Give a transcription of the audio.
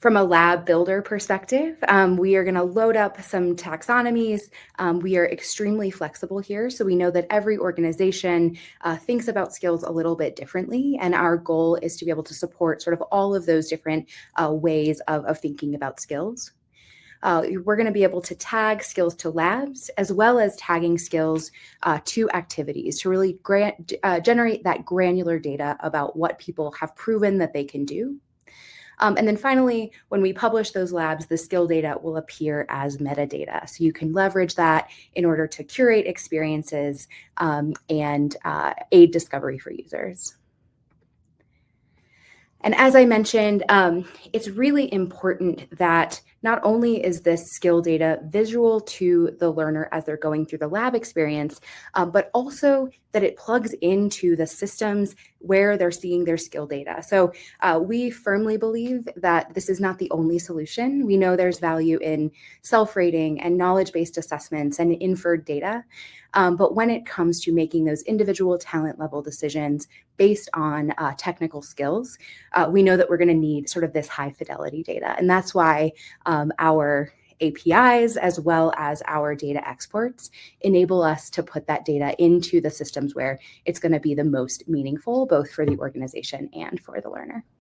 From a lab builder perspective, we are going to load up some taxonomies. We are extremely flexible here, so we know that every organization thinks about skills a little bit differently, and our goal is to be able to support sort of all of those different ways of thinking about skills. We're going to be able to tag skills to labs, as well as tagging skills to activities to really generate that granular data about what people have proven that they can do. And then finally, when we publish those labs, the skill data will appear as metadata. So you can leverage that in order to curate experiences and aid discovery for users. And as I mentioned, it's really important that not only is this skill data visual to the learner as they're going through the lab experience, but also that it plugs into the systems where they're seeing their skill data. So we firmly believe that this is not the only solution. We know there's value in self-rating and knowledge-based assessments and inferred data. But when it comes to making those individual talent level decisions based on technical skills, we know that we're going to need sort of this high fidelity data. And that's why our APIs, as well as our data exports, enable us to put that data into the systems where it's going to be the most meaningful, both for the organization and for the learner.